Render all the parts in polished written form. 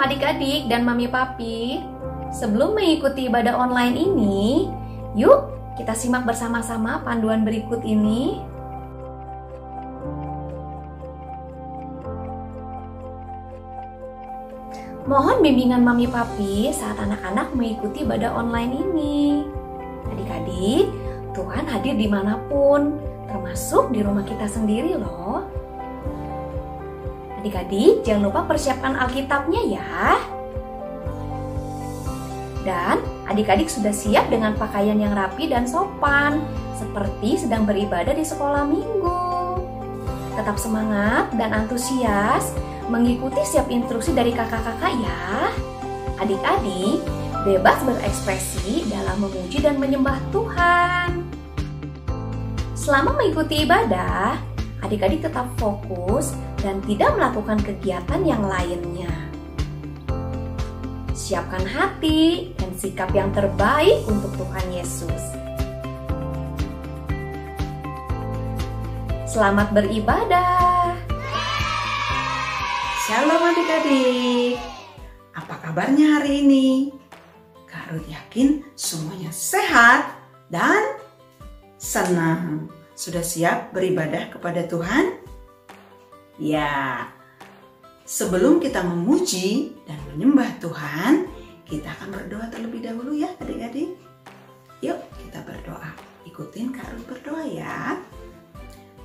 Shalom adik-adik dan mami papi. Sebelum mengikuti ibadah online ini, yuk kita simak bersama-sama panduan berikut ini. Mohon bimbingan mami papi saat anak-anak mengikuti ibadah online ini. Adik-adik, Tuhan hadir dimanapun, termasuk di rumah kita sendiri loh. Adik-adik, jangan lupa persiapkan Alkitabnya ya. Dan adik-adik sudah siap dengan pakaian yang rapi dan sopan, seperti sedang beribadah di sekolah minggu. Tetap semangat dan antusias mengikuti setiap instruksi dari kakak-kakak ya. Adik-adik, bebas berekspresi dalam memuji dan menyembah Tuhan. Selama mengikuti ibadah, adik-adik tetap fokus dan tidak melakukan kegiatan yang lainnya. Siapkan hati dan sikap yang terbaik untuk Tuhan Yesus. Selamat beribadah. Shalom adik-adik. Apa kabarnya hari ini? Kak Ruth yakin semuanya sehat dan senang. Sudah siap beribadah kepada Tuhan? Ya, sebelum kita memuji dan menyembah Tuhan, kita akan berdoa terlebih dahulu ya adik-adik. Yuk kita berdoa. Ikutin Kak Ruth berdoa ya.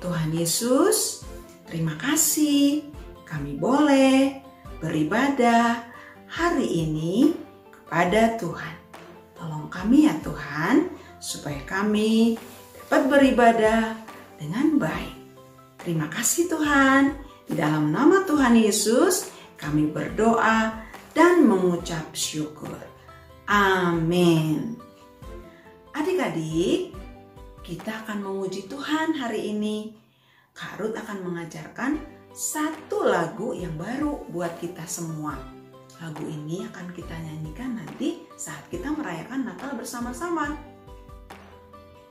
Tuhan Yesus, terima kasih kami boleh beribadah hari ini kepada Tuhan. Tolong kami ya Tuhan, supaya kami dapat beribadah dengan baik. Terima kasih Tuhan. Di dalam nama Tuhan Yesus, kami berdoa dan mengucap syukur. Amin. Adik-adik, kita akan memuji Tuhan hari ini. Kak Ruth akan mengajarkan satu lagu yang baru buat kita semua. Lagu ini akan kita nyanyikan nanti saat kita merayakan Natal bersama-sama.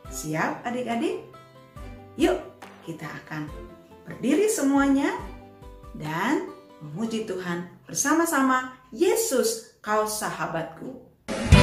Siap adik-adik? Yuk kita akan berdiri semuanya dan memuji Tuhan bersama-sama. Yesus, kau sahabatku. Yeah.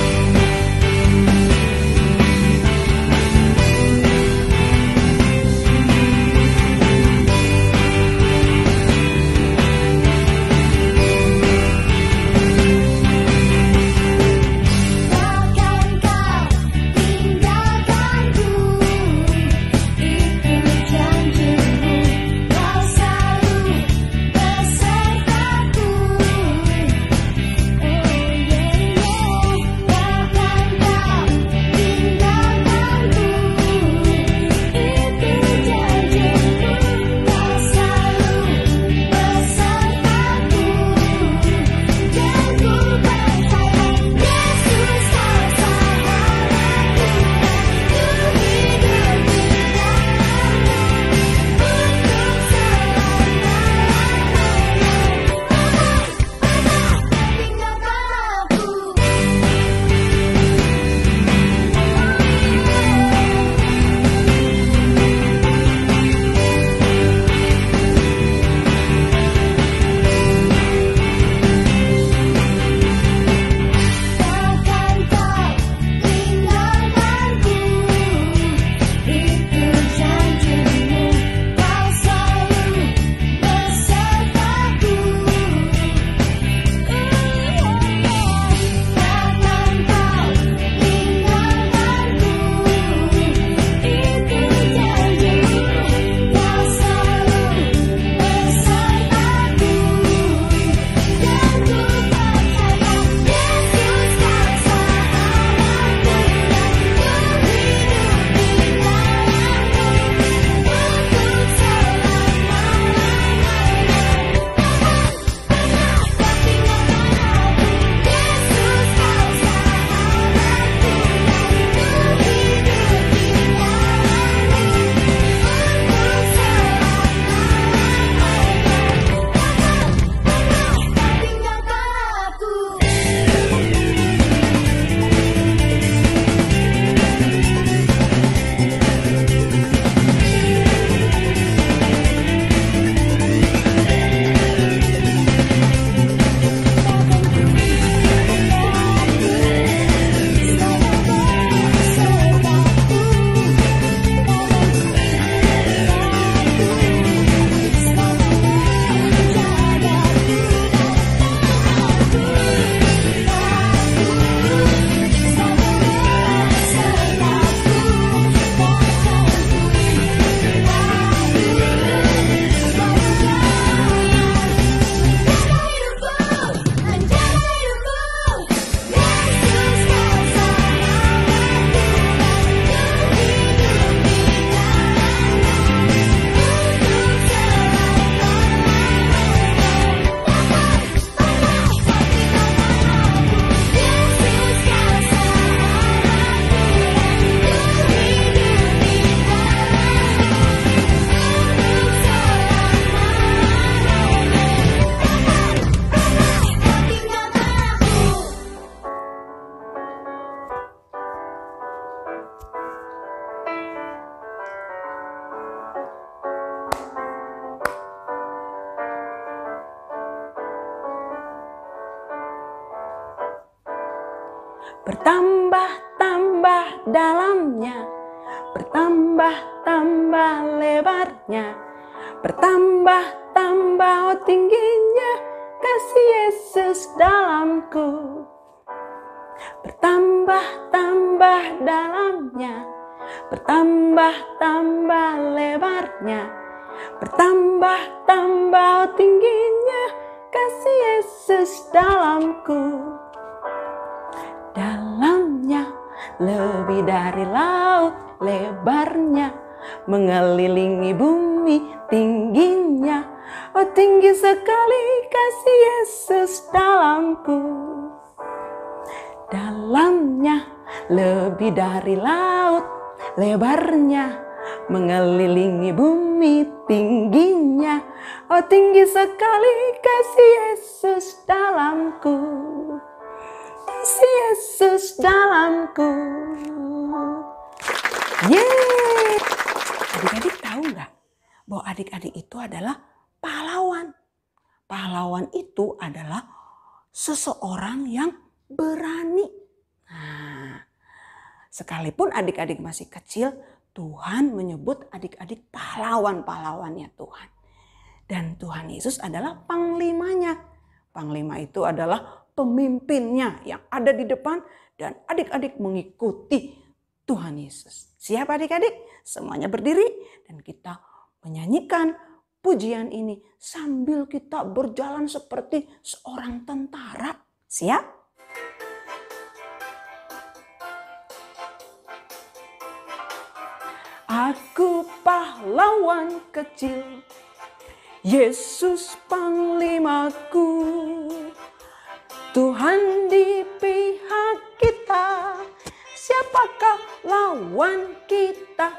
Bertambah-tambah dalamnya, bertambah-tambah lebarnya, bertambah-tambah tingginya kasih Yesus dalamku. Bertambah-tambah dalamnya, bertambah-tambah lebarnya, bertambah-tambah tingginya kasih Yesus dalamku. Dalamnya lebih dari laut lebarnya, mengelilingi bumi tingginya. Oh tinggi sekali kasih Yesus dalamku. Dalamnya lebih dari laut lebarnya, mengelilingi bumi tingginya. Oh tinggi sekali kasih Yesus dalamku. Kasih Yesus dalamku. Yeay! Adik-adik tahu nggak bahwa adik-adik itu adalah pahlawan? Pahlawan itu adalah seseorang yang berani. Nah, sekalipun adik-adik masih kecil, Tuhan menyebut adik-adik pahlawan-pahlawannya Tuhan. Dan Tuhan Yesus adalah panglimanya. Panglima itu adalah pemimpinnya yang ada di depan dan adik-adik mengikuti Tuhan Yesus. Siap adik-adik? Semuanya berdiri dan kita menyanyikan pujian ini sambil kita berjalan seperti seorang tentara. Siap? Aku pahlawan kecil, Yesus panglimaku. Tuhan di pihak kita, siapakah lawan kita?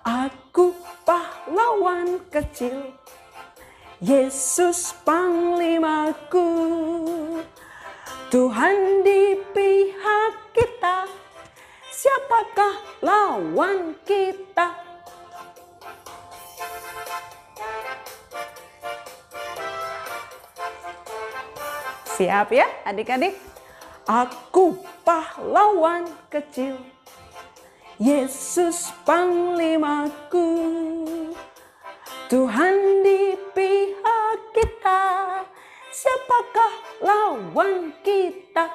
Aku pahlawan kecil, Yesus panglimaku. Tuhan di pihak kita, siapakah lawan kita? Siap ya adik-adik? Aku pahlawan kecil, Yesus panglimaku. Tuhan di pihak kita, siapakah lawan kita?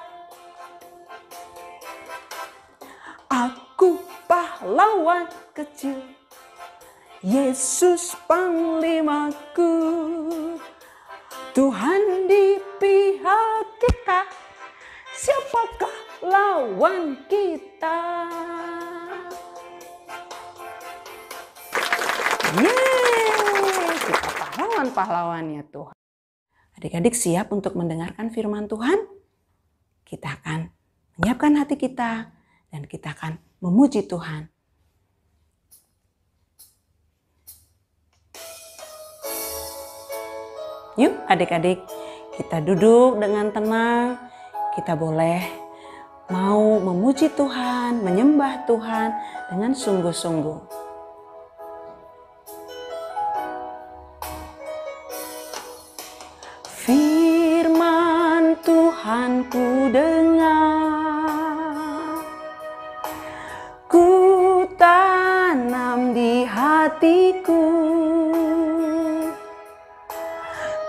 Aku pahlawan kecil, Yesus panglimaku. Tuhan di pihak kita, siapakah lawan kita? Yeay, kita pahlawan-pahlawannya Tuhan. Adik-adik siap untuk mendengarkan firman Tuhan? Kita akan menyiapkan hati kita dan kita akan memuji Tuhan. Yuk adik-adik, kita duduk dengan tenang. Kita boleh mau memuji Tuhan, menyembah Tuhan dengan sungguh-sungguh. Firman Tuhan ku dengar, ku tanam di hatiku.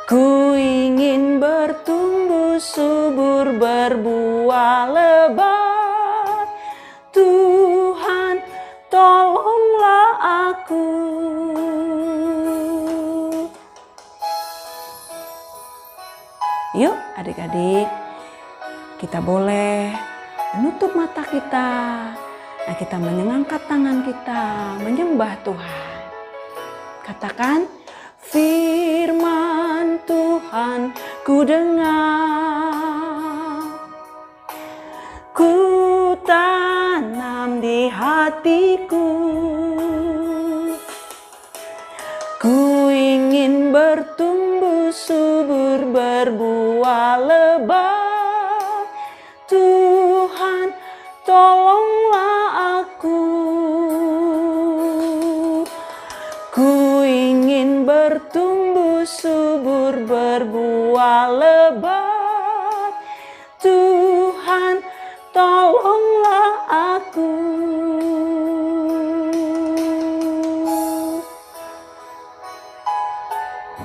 Ku ingin bertumbuh subur, berbuah lebat. Tuhan, tolonglah aku. Yuk adik-adik, kita boleh menutup mata kita. Nah, kita mengangkat tangan kita, menyembah Tuhan. Katakan, firman Tuhan ku dengar, ku tanam di hatiku. Ku ingin bertumbuh subur, berbuah lebat. Tuhan, tolonglah aku. Ku ingin bertumbuh subur, berbuah lebat. tolonglah aku.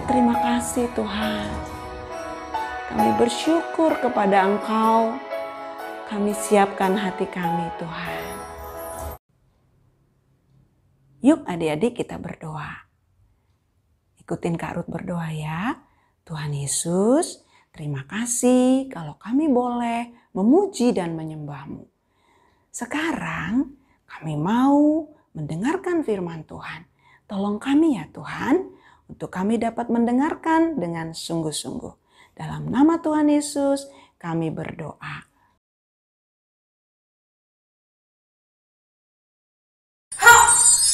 Terima kasih Tuhan. Kami bersyukur kepada Engkau. Kami siapkan hati kami Tuhan. Yuk adik-adik kita berdoa. Ikutin Kak Ruth berdoa ya. Tuhan Yesus, terima kasih kalau kami boleh memuji dan menyembah-Mu. Sekarang kami mau mendengarkan firman Tuhan. Tolong kami ya Tuhan, untuk kami dapat mendengarkan dengan sungguh-sungguh. Dalam nama Tuhan Yesus kami berdoa.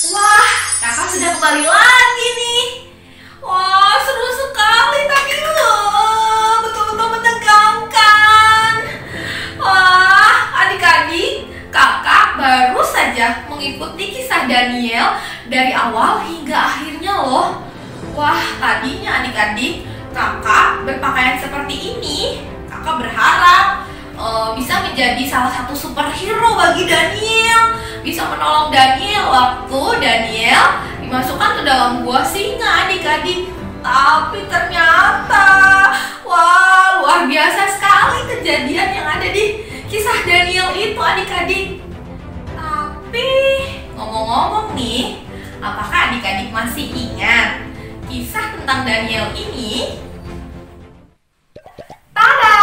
Wah, kakak sudah kembali lagi nih. Wah, seru sekali tadi loh. Betul-betul menegangkan. Wah, adik-adik, kakak baru saja mengikuti kisah Daniel dari awal hingga akhirnya loh. Wah, tadinya adik-adik, kakak berpakaian seperti ini. Kakak berharap bisa menjadi salah satu superhero bagi Daniel. Bisa menolong Daniel waktu Daniel dimasukkan ke dalam gua singa adik-adik. Tapi ternyata, wah, luar biasa sekali kejadian yang ada di kisah Daniel itu adik-adik. Tapi ngomong-ngomong nih, apakah adik-adik masih ingat kisah tentang Daniel ini? Tada!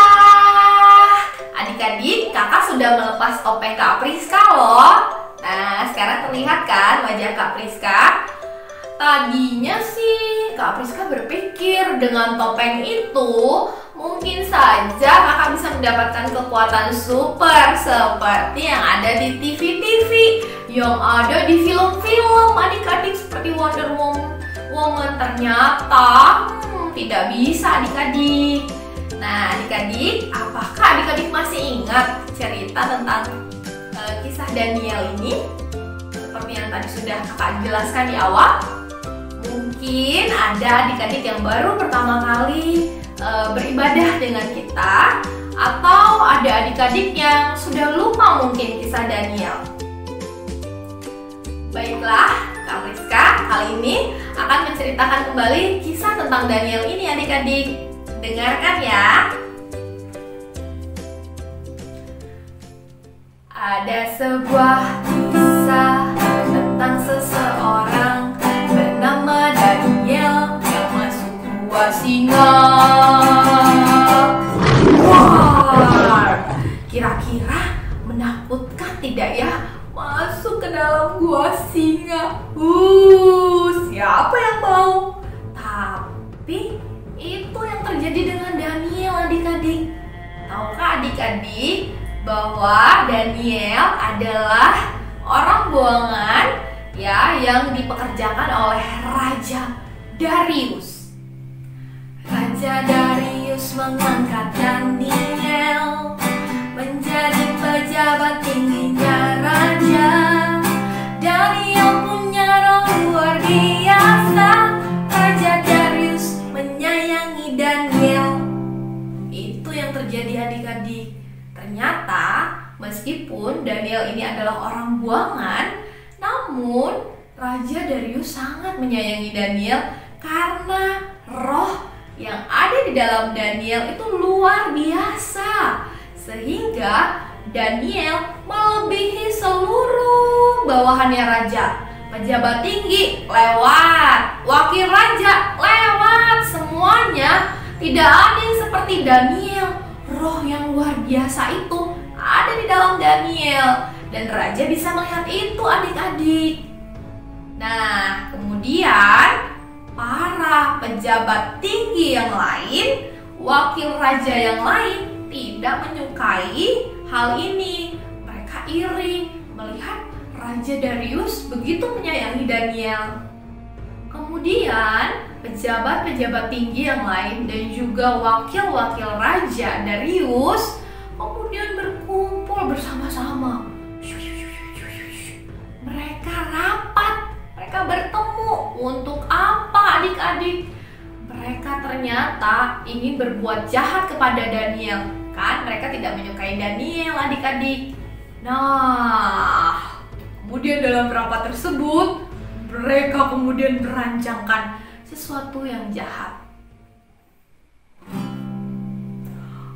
Adik-adik, kakak sudah melepas topeng Kak Priska loh. Nah, sekarang terlihat kan wajah Kak Priska? Tadinya sih Kak Priska berpikir dengan topeng itu mungkin saja kakak bisa mendapatkan kekuatan super seperti yang ada di TV-TV, yang ada di film-film adik-adik seperti Wonder Woman. Ternyata tidak bisa adik-adik. Nah adik-adik, apakah adik-adik masih ingat cerita tentang kisah Daniel ini? Seperti yang tadi sudah kakak jelaskan di awal. Mungkin ada adik-adik yang baru pertama kali beribadah dengan kita, atau ada adik-adik yang sudah lupa mungkin kisah Daniel. Baiklah, Kak Priska kali ini akan menceritakan kembali kisah tentang Daniel ini adik-adik. Dengarkan ya. Ada sebuah kisah tentang seseorang bernama Daniel yang masuk gua singa. Wah, kira-kira menakutkan tidak ya masuk ke dalam gua singa? Siapa yang mau? Tapi itu yang terjadi dengan Daniel adik-adik. Tahukah adik-adik bahwa Daniel adalah orang buangan ya yang dipekerjakan oleh Raja Darius. Raja Darius mengangkat Daniel menjadi pejabat tingginya raja. Daniel punya roh luar biasa. Raja Darius menyayangi Daniel. Itu yang terjadi adik-adik. Ternyata meskipun Daniel ini adalah orang buangan, namun Raja Darius sangat menyayangi Daniel karena roh yang ada di dalam Daniel itu luar biasa. Sehingga Daniel melebihi seluruh bawahannya raja. Pejabat tinggi lewat, wakil raja lewat, semuanya tidak ada yang seperti Daniel. Roh yang luar biasa itu ada di dalam Daniel, dan raja bisa melihat itu adik-adik. Nah, kemudian para pejabat tinggi yang lain, wakil raja yang lain tidak menyukai hal ini. Mereka iri melihat Raja Darius begitu menyayangi Daniel. Kemudian pejabat-pejabat tinggi yang lain dan juga wakil-wakil Raja Darius kemudian berkumpul bersama-sama. Mereka rapat, mereka bertemu. Untuk apa adik-adik? Mereka ternyata ingin berbuat jahat kepada Daniel. Kan mereka tidak menyukai Daniel, adik-adik. Nah, kemudian dalam rapat tersebut, mereka kemudian merancangkan sesuatu yang jahat.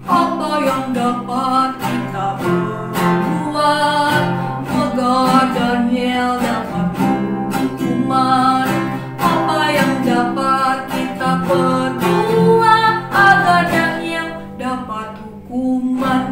Apa yang dapat kita perbuat agar Daniel dapat hukuman? Apa yang dapat kita perbuat agar Daniel dapat hukuman?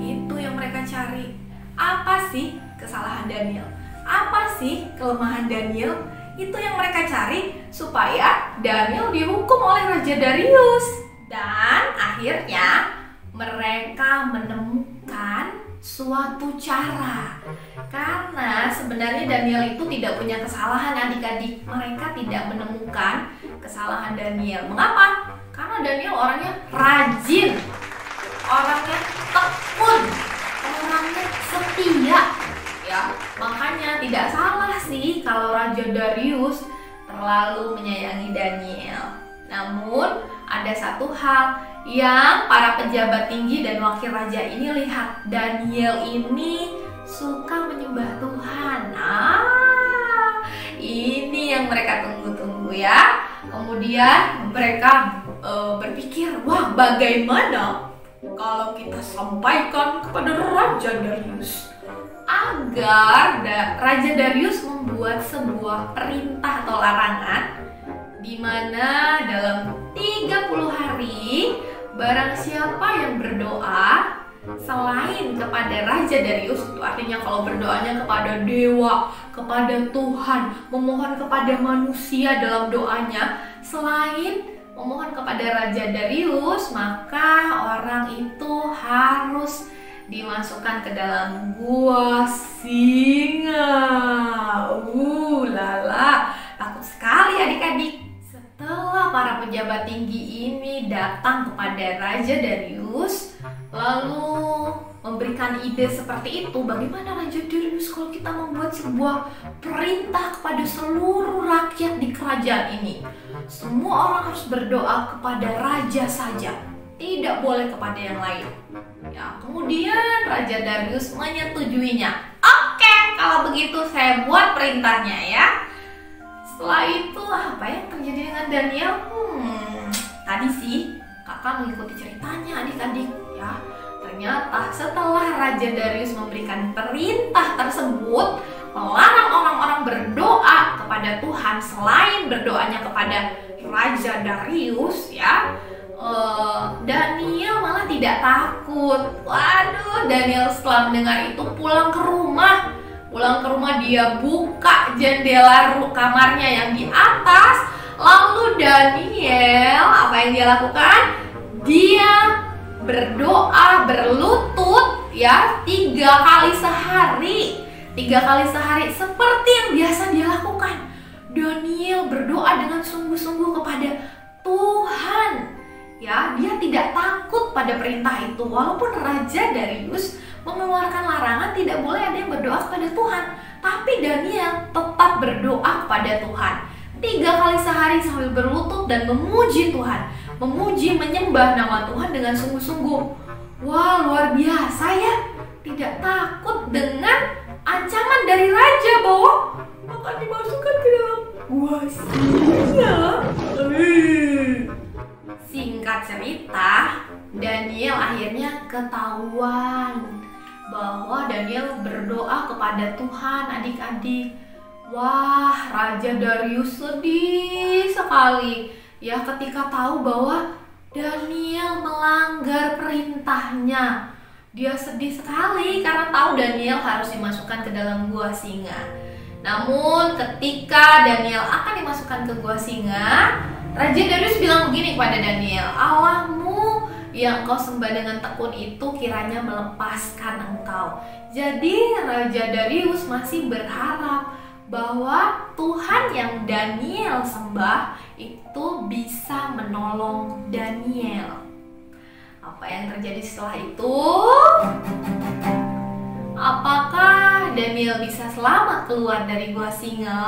Itu yang mereka cari. Apa sih kesalahan Daniel? Apa sih kelemahan Daniel? Itu yang mereka cari supaya Daniel dihukum oleh Raja Darius. Dan akhirnya mereka menemukan suatu cara. Karena sebenarnya Daniel itu tidak punya kesalahan, adik-adik. Mereka tidak menemukan kesalahan Daniel. Mengapa? Karena Daniel orangnya rajin, orangnya tekun, orangnya setia. Ya, makanya tidak salah sih kalau Raja Darius terlalu menyayangi Daniel. Namun ada satu hal yang para pejabat tinggi dan wakil raja ini lihat, Daniel ini suka menyembah Tuhan. Ini yang mereka tunggu-tunggu ya. Kemudian mereka berpikir, wah, bagaimana kalau kita sampaikan kepada Raja Darius agar Raja Darius membuat sebuah perintah atau larangan di mana dalam 30 hari barang siapa yang berdoa selain kepada Raja Darius, itu artinya kalau berdoanya kepada dewa, kepada Tuhan, memohon kepada manusia dalam doanya, selain memohon kepada Raja Darius, maka orang itu harus dimasukkan ke dalam gua singa. Lala, takut sekali adik-adik. Setelah para pejabat tinggi ini datang kepada Raja Darius, lalu memberikan ide seperti itu, bagaimana Raja Darius kalau kita membuat sebuah perintah kepada seluruh rakyat di kerajaan ini, semua orang harus berdoa kepada raja saja, tidak boleh kepada yang lain. Ya, kemudian Raja Darius menyetujuinya. Oke, kalau begitu saya buat perintahnya ya. Setelah itu apa yang terjadi dengan Daniel? Tadi sih kakak mengikuti ceritanya adik-adik ya. Ternyata setelah Raja Darius memberikan perintah tersebut, melarang orang-orang berdoa kepada Tuhan selain berdoanya kepada Raja Darius ya, Daniel malah tidak takut. Waduh, Daniel setelah mendengar itu pulang ke rumah. Dia buka jendela kamarnya yang di atas. Lalu Daniel, apa yang dia lakukan? Dia berdoa berlutut ya 3 kali sehari. 3 kali sehari seperti yang biasa dia lakukan. Daniel berdoa dengan sungguh-sungguh kepada Tuhan. Ya, dia tidak takut pada perintah itu. Walaupun Raja Darius mengeluarkan larangan tidak boleh ada yang berdoa kepada Tuhan, tapi Daniel tetap berdoa kepada Tuhan 3 kali sehari sambil berlutut dan memuji Tuhan, memuji, menyembah nama Tuhan dengan sungguh-sungguh. Wah, luar biasa ya, tidak takut dengan ancaman dari raja bahwa akan dimasukkan ke dalam gua singa. Singkat cerita, Daniel akhirnya ketahuan bahwa Daniel berdoa kepada Tuhan, adik-adik. Wah, Raja Darius sedih sekali ya ketika tahu bahwa Daniel melanggar perintahnya. Dia sedih sekali karena tahu Daniel harus dimasukkan ke dalam gua singa. Namun ketika Daniel akan dimasukkan ke gua singa, Raja Darius bilang begini kepada Daniel, Allahmu yang kau sembah dengan tekun itu kiranya melepaskan engkau. Jadi Raja Darius masih berharap bahwa Tuhan yang Daniel sembah itu bisa menolong Daniel. Apa yang terjadi setelah itu? Apakah Daniel bisa selamat keluar dari gua singa?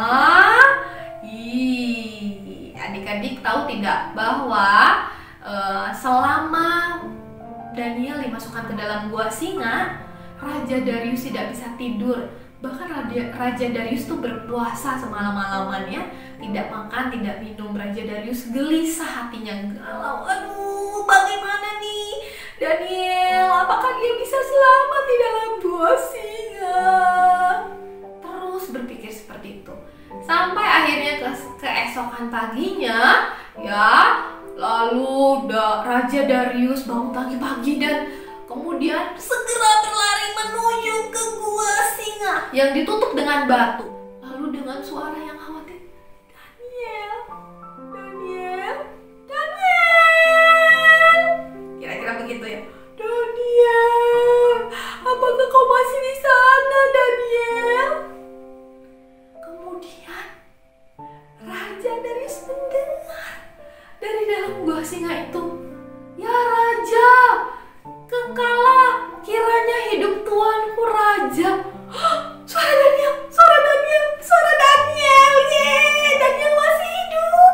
Adik-adik tahu tidak bahwa selama Daniel dimasukkan ke dalam gua singa, Raja Darius tidak bisa tidur. Bahkan Raja Darius tuh berpuasa semalam-malamannya, tidak makan, tidak minum. Raja Darius gelisah hatinya, galau. Aduh, bagaimana nih Daniel? Apakah dia bisa selamat di dalam gua singa? Terus berpikir seperti itu. Sampai akhirnya keesokan paginya, ya, lalu Raja Darius bangun pagi-pagi dan kemudian segera berlari menuju ke gua singa yang ditutup dengan batu. Lalu dengan suara yang khawatir, Daniel, Daniel, Daniel. Kira-kira begitu ya. Daniel, apakah kau masih di sana, Daniel? Kemudian Raja Darius mendengar dari dalam gua singa itu, ya Raja, kengkalah kiranya hidup tuanku Raja. Suara Daniel, suara Daniel, suara Daniel. Yeay, Daniel masih hidup.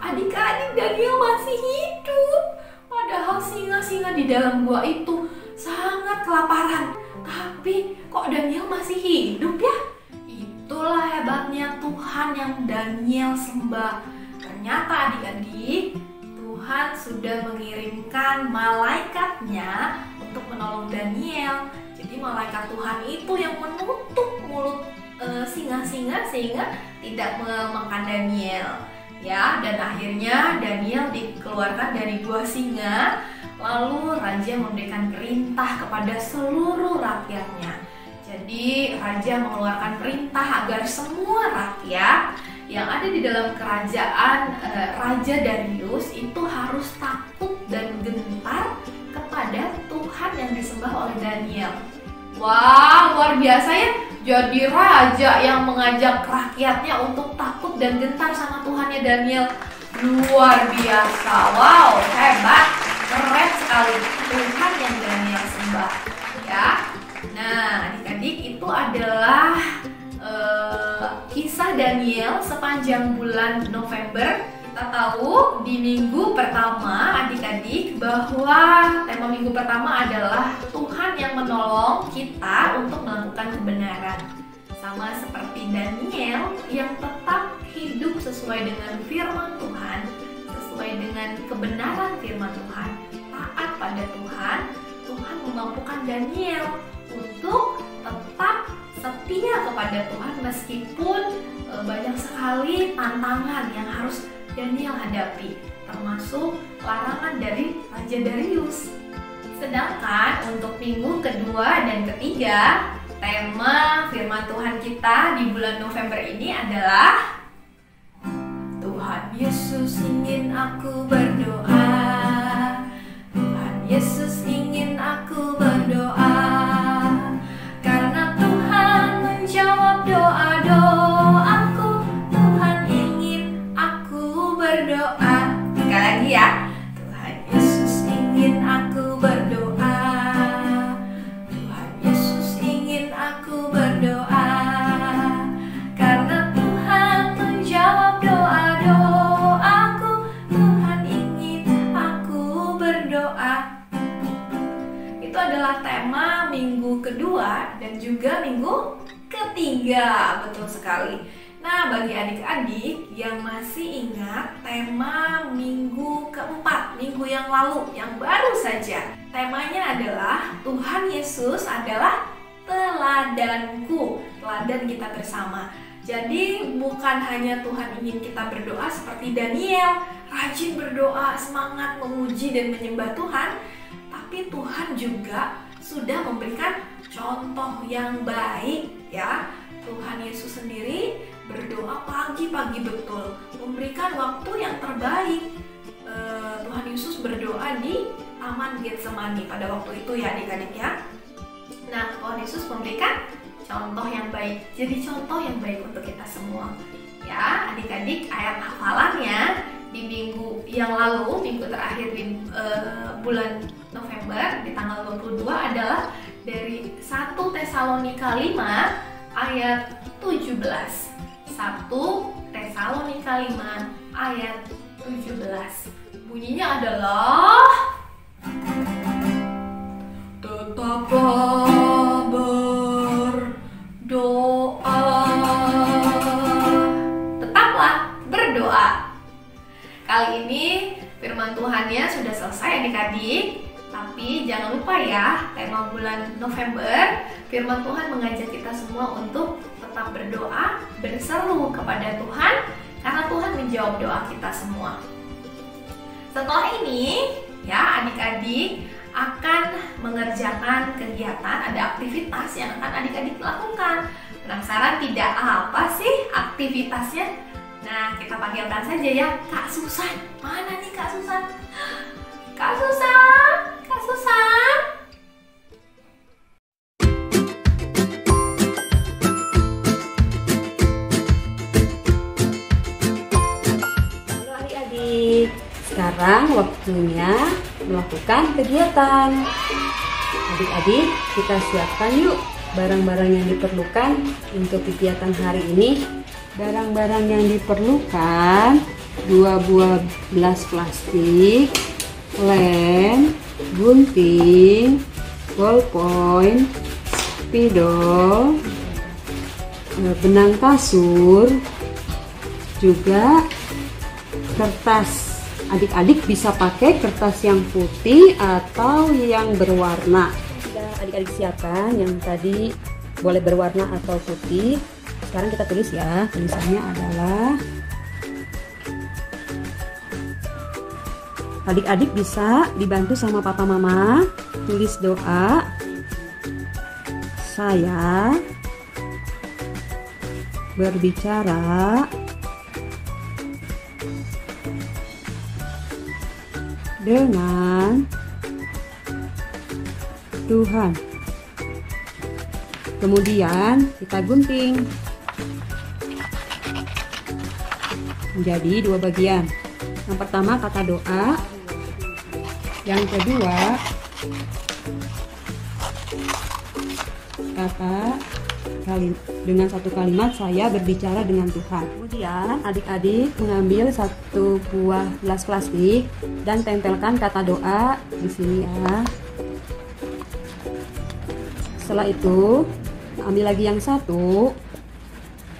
Adik-adik, Daniel masih hidup. Padahal singa-singa di dalam gua itu sangat kelaparan. Tapi kok Daniel masih hidup ya? Itulah hebatnya Tuhan yang Daniel sembah. Ternyata adik-adik, Tuhan sudah mengirimkan malaikatnya untuk menolong Daniel. Jadi malaikat Tuhan itu yang menutup mulut singa-singa sehingga tidak memakan Daniel. Ya, dan akhirnya Daniel dikeluarkan dari gua singa. Lalu raja memberikan perintah kepada seluruh rakyatnya. Jadi raja mengeluarkan perintah agar semua rakyat yang ada di dalam kerajaan Raja Darius itu harus takut dan gentar kepada Tuhan yang disembah oleh Daniel. Wah, luar biasa ya. Jadi raja yang mengajak rakyatnya untuk takut dan gentar sama Tuhannya Daniel. Luar biasa. Wow, hebat. Keren sekali Tuhan yang Daniel sembah. Ya. Nah, adik-adik, itu adalah kisah Daniel sepanjang bulan November. Kita tahu di minggu pertama adik-adik bahwa tema minggu pertama adalah Tuhan yang menolong kita untuk melakukan kebenaran. Sama seperti Daniel yang tetap hidup sesuai dengan firman Tuhan, sesuai dengan kebenaran firman Tuhan, taat pada Tuhan. Tuhan memampukan Daniel untuk tetap setia kepada Tuhan meskipun banyak sekali tantangan yang harus Daniel hadapi, termasuk larangan dari Raja Darius. Sedangkan untuk minggu kedua dan ketiga, tema firman Tuhan kita di bulan November ini adalah Tuhan Yesus ingin aku berdoa. Tuhan Yesus ingin aku berdoa. Karena Tuhan menjawab doa-doaku. Tuhan ingin aku berdoa. Sekali lagi ya. Tuhan Yesus ingin aku berdoa. Tuhan Yesus ingin aku berdoa. Karena Tuhan menjawab doa-doaku. Tuhan ingin aku berdoa. Itu adalah tema minggu kedua dan juga minggu ketiga. Betul sekali. Nah, bagi adik-adik yang masih ingat tema minggu keempat, minggu yang lalu, yang baru saja, temanya adalah Tuhan Yesus adalah teladanku, teladan kita bersama. Jadi bukan hanya Tuhan ingin kita berdoa seperti Daniel, rajin berdoa, semangat memuji dan menyembah Tuhan, tapi Tuhan juga sudah memberikan contoh yang baik ya. Tuhan Yesus sendiri berdoa pagi-pagi betul, memberikan waktu yang terbaik. Tuhan Yesus berdoa di Taman Getsemani pada waktu itu ya adik-adik ya. Nah, Tuhan Yesus memberikan contoh yang baik, jadi contoh yang baik untuk kita semua. Ya, adik-adik, ayat hafalannya di minggu yang lalu, minggu terakhir di bulan November, di tanggal 22 adalah dari 1 Tesalonika 5 ayat 17. 1 Tesalonika 5 ayat 17. Bunyinya adalah Tapi jangan lupa ya, tema bulan November, firman Tuhan mengajak kita semua untuk tetap berdoa, berseru kepada Tuhan, karena Tuhan menjawab doa kita semua. Setelah ini, ya adik-adik akan mengerjakan kegiatan, ada aktivitas yang akan adik-adik lakukan. Penasaran tidak apa sih aktivitasnya? Nah, kita panggilkan saja ya, Kak Susan. Mana nih Kak Susan? Kak Susan, Kak Susan. Halo adik-adik, sekarang waktunya melakukan kegiatan. Adik-adik, kita siapkan yuk barang-barang yang diperlukan untuk kegiatan hari ini. Barang-barang yang diperlukan: 2 buah gelas plastik, lem, gunting, ballpoint, spidol, benang kasur, juga kertas. Adik-adik bisa pakai kertas yang putih atau yang berwarna. Sudah adik-adik siapkan yang tadi boleh berwarna atau putih. Sekarang kita tulis ya, tulisannya adalah, adik-adik bisa dibantu sama papa mama, tulis doa, saya berbicara dengan Tuhan. Kemudian kita gunting menjadi 2 bagian. Yang pertama kata doa, yang kedua dengan satu kalimat, saya berbicara dengan Tuhan. Kemudian adik-adik mengambil 1 buah gelas plastik dan tempelkan kata doa di sini ya. Setelah itu ambil lagi yang satu,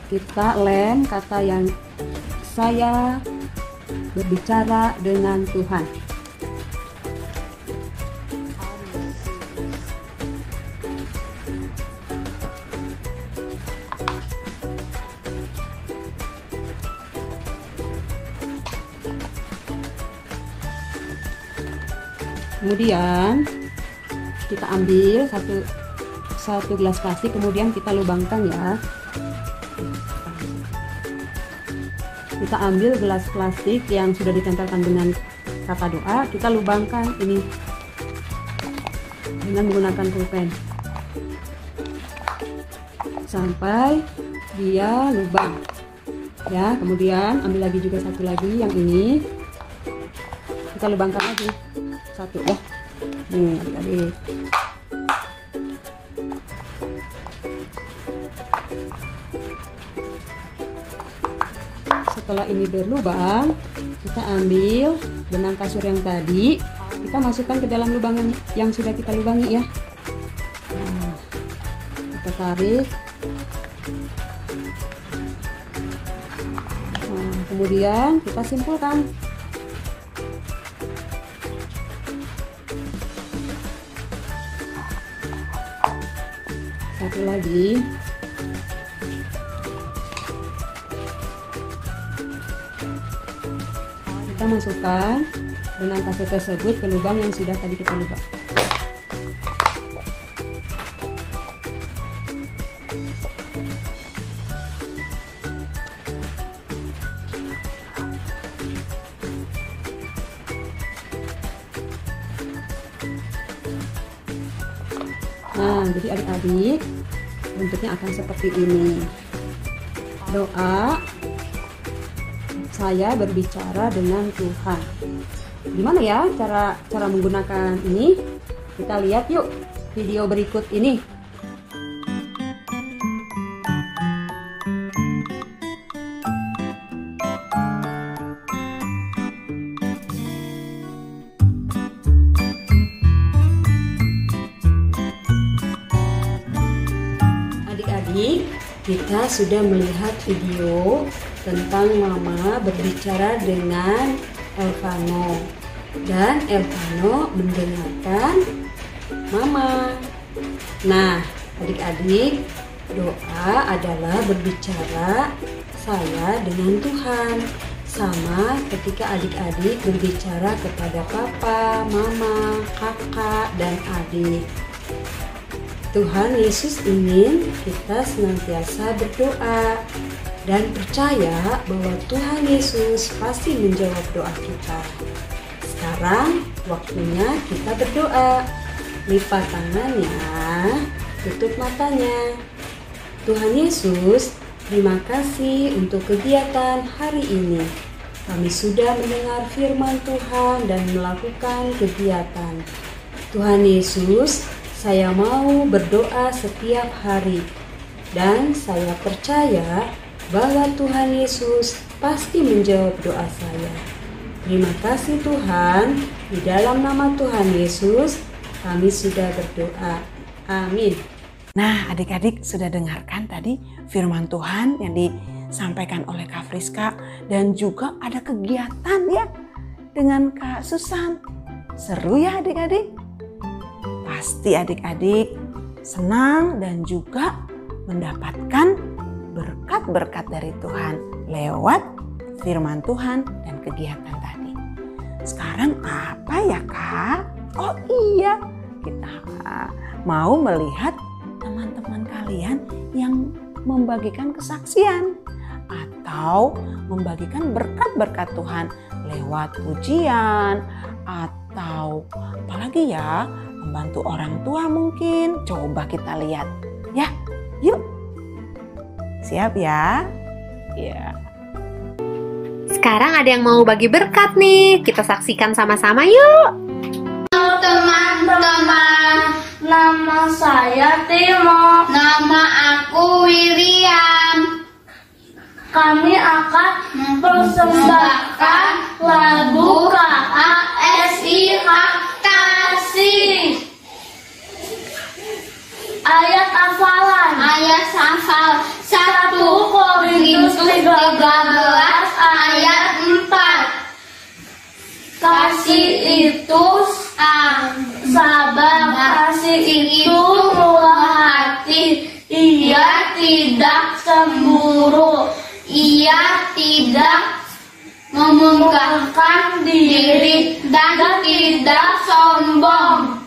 kita lem kata yang saya berbicara dengan Tuhan. Kemudian kita ambil satu gelas plastik, kemudian kita lubangkan ya. Kita ambil gelas plastik yang sudah ditempelkan dengan kata doa, kita lubangkan ini dengan menggunakan pulpen sampai dia lubang ya. Kemudian ambil lagi juga satu lagi yang ini, kita lubangkan lagi satu ya. Nih adik-adik, setelah ini berlubang, kita ambil benang kasur yang tadi, kita masukkan ke dalam lubang yang sudah kita lubangi ya. Nah, kita tarik. Nah, kemudian kita simpulkan. Satu lagi. Kita masukkan benang kasur tersebut ke lubang yang sudah tadi kita lubang. Nah, jadi adik-adik, bentuknya akan seperti ini. Doa, saya berbicara dengan Tuhan. Gimana ya cara menggunakan ini? Kita lihat yuk video berikut ini. Adik-adik, kita sudah melihat video tentang Mama berbicara dengan Elvano. dan Elvano mendengarkan Mama. Nah, adik-adik, doa adalah berbicara saya dengan Tuhan. Sama ketika adik-adik berbicara kepada papa, mama, kakak, dan adik. Tuhan Yesus ingin kita senantiasa berdoa dan percaya bahwa Tuhan Yesus pasti menjawab doa kita. Sekarang waktunya kita berdoa. Lipat tangannya, tutup matanya. Tuhan Yesus, terima kasih untuk kegiatan hari ini. Kami sudah mendengar firman Tuhan dan melakukan kegiatan. Tuhan Yesus, saya mau berdoa setiap hari. Dan saya percaya bahwa Tuhan Yesus pasti menjawab doa saya. Terima kasih Tuhan, di dalam nama Tuhan Yesus kami sudah berdoa. Amin. Nah, adik-adik sudah dengarkan tadi firman Tuhan yang disampaikan oleh Kak Friska, dan juga ada kegiatan ya dengan Kak Susan. Seru ya adik-adik? Pasti adik-adik senang dan juga mendapatkan berkat-berkat dari Tuhan lewat firman Tuhan dan kegiatan tadi. Sekarang apa ya Kak? Oh iya, kita mau melihat teman-teman kalian yang membagikan kesaksian atau membagikan berkat-berkat Tuhan lewat pujian atau apalagi ya, membantu orang tua mungkin. Coba kita lihat ya, yuk. Siap ya? Ya. Sekarang ada yang mau bagi berkat nih, kita saksikan sama-sama yuk. Teman-teman, nama saya Timo. Nama aku William. Kami akan mempersembahkan lagu KASI Kasih. Ayat hafalan. Ayat hafal 1 Korintus 13 ayat 4. Kasih itu sabar, kasih itu murah hati, ia tidak cemburu, ia tidak memegahkan diri dan tidak sombong.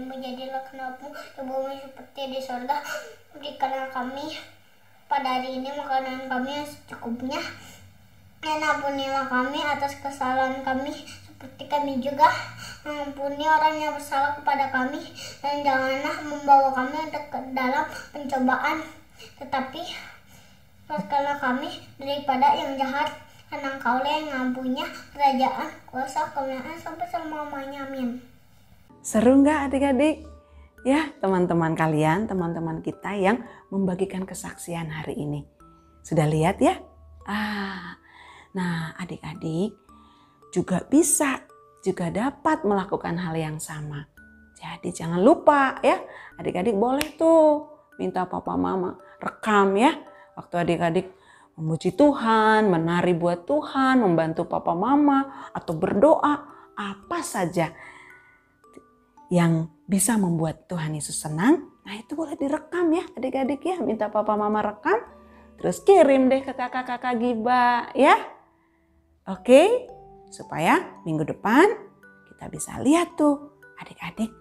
firman-Mu, jadilah kehendakmu di bumi seperti di sorga. Berikanlah kami pada hari ini makanan kami yang secukupnya, dan ampunilah kami atas kesalahan kami seperti kami juga mengampuni orang yang bersalah kepada kami, dan janganlah membawa kami ke dalam pencobaan, tetapi lepaskanlah kami daripada yang jahat, karena Engkaulah yang mempunyai kerajaan, kuasa, kemuliaan sampai selama-lamanya. Amin. Seru nggak adik-adik? Ya, teman-teman kalian, teman-teman kita yang membagikan kesaksian hari ini. Sudah lihat ya? Nah adik-adik juga bisa, juga dapat melakukan hal yang sama. Jadi jangan lupa ya, adik-adik boleh tuh minta papa mama rekam ya. Waktu adik-adik memuji Tuhan, menari buat Tuhan, membantu papa mama, atau berdoa, apa saja yang bisa membuat Tuhan Yesus senang, nah itu boleh direkam ya adik-adik ya. Minta papa mama rekam, terus kirim deh ke kakak-kakak Giba ya. Oke, supaya minggu depan kita bisa lihat tuh adik-adik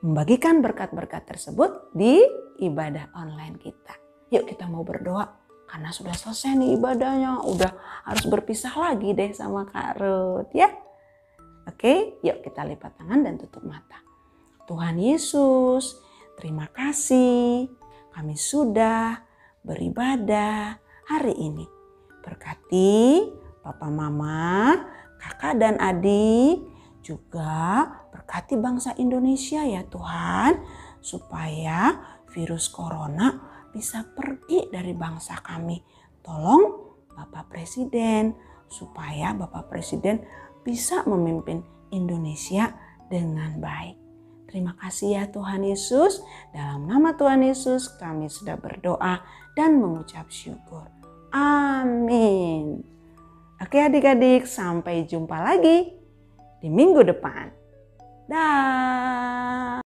membagikan berkat-berkat tersebut di ibadah online kita. Yuk kita mau berdoa, karena sudah selesai nih ibadahnya, udah harus berpisah lagi deh sama Kak Ruth ya. Oke, yuk kita lipat tangan dan tutup mata. Tuhan Yesus, terima kasih kami sudah beribadah hari ini. Berkati papa mama, kakak dan adik, juga berkati bangsa Indonesia ya Tuhan, supaya virus corona bisa pergi dari bangsa kami. Tolong Bapak Presiden, supaya Bapak Presiden bisa memimpin Indonesia dengan baik. Terima kasih ya Tuhan Yesus. Dalam nama Tuhan Yesus kami sudah berdoa dan mengucap syukur. Amin. Oke adik-adik, sampai jumpa lagi di minggu depan. Dah.